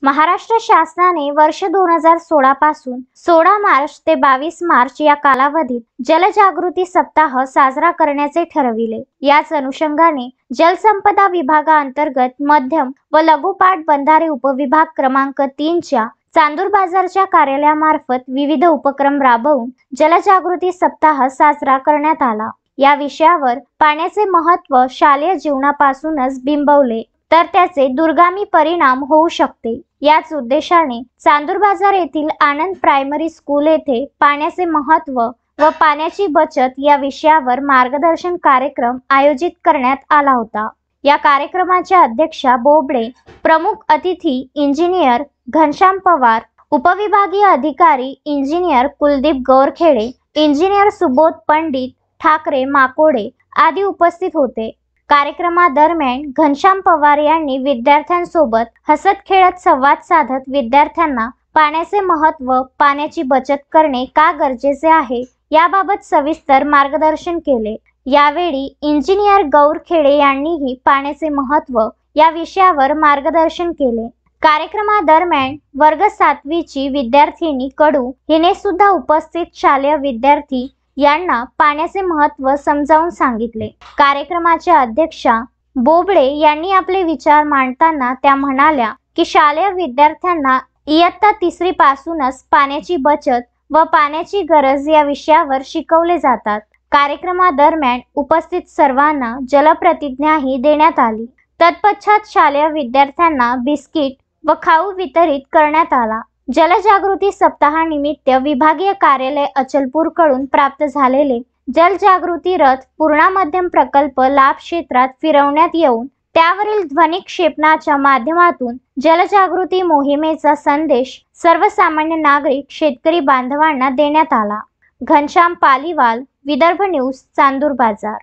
महाराष्ट्र शासनाने वर्ष 2016 पासून 16 मार्च ते 22 मार्च या कालावधीत जलजागृती सप्ताह साजरा करण्याचे ठरविले। याच अनुषंगाने जलसंपदा विभागाअंतर्गत मध्यम व लघु पाटबंधारे उपविभाग क्रमांक 3 च्या चांदूर बाजारच्या कार्यालयामार्फत विविध उपक्रम राबवून जलजागृती सप्ताह साजरा करण्यात आला। या विषयावर पाण्याचे महत्त्व शालेय जीवनापासूनच बिंबवले तर त्याचे दूरगामी परिणाम होऊ शकते। याच उद्देशाने चांदूर बाजार येथील आनंद प्रायमरी स्कूल येथे पाण्याचे महत्त्व व पाण्याची बचत या विषयावर मार्गदर्शन कार्यक्रम आयोजित करण्यात आला होता। या कार्यक्रमाच्या अध्यक्षा बोबडे, प्रमुख अतिथी इंजिनियर घनश्याम पवार, उपविभागीय अधिकारी इंजिनियर कुलदीप गौरखेडे, इंजिनियर सुबोध पंडित ठाकरे माकोडे आदी उपस्थित होते। कार्यक्रमादरम्यान घनश्याम पवार यांनी विद्यार्थ्यांसोबत हसत खेळत संवाद साधत विद्यार्थ्यांना पाण्याचे महत्त्व, पाण्याची बचत करणे का गरजेचे आहे याबाबत सविस्तर मार्गदर्शन केले। यावेळी इंजिनियर गौरखेडे यांनीही पाण्याचे महत्त्व या विषयावर मार्गदर्शन केले। कार्यक्रमादरम्यान वर्ग 7वी ची विद्यार्थिनी कडू हिने सुद्धा उपस्थित शालेय विद्यार्थी यांना पाण्याचे महत्त्व समजावून सांगितले। कार्यक्रमाच्या अध्यक्षा बोबडे यांनी आपले विचार मांडताना त्या म्हणाल्या की शालेय विद्यार्थ्यांना इयत्ता 3री पासूनच पाण्याची बचत व पाण्याची गरज या विषयावर शिकवले जातात। कार्यक्रमादरम्यान उपस्थित सर्वांना जलप्रतिज्ञाही देण्यात आली। तत्पश्चात शालेय विद्यार्थ्यांना बिस्किट व खाऊ वितरित करण्यात आला। जलजागृती सप्ताहानिमित्त विभागीय कार्यालय अचलपूर कडून प्राप्त झालेले जलजागृती रथ पूर्णा मध्यम प्रकल्प लाभ क्षेत्रात फिरवण्यात येऊन त्यावरील ध्वनी क्षेपणाच्या माध्यमातून जलजागृती मोहिमेचा संदेश सर्वसामान्य नागरिक शेतकरी बांधवांना देण्यात आला। घनश्याम पालीवाल, विदर्भ न्यूज, चांदूर बाजार।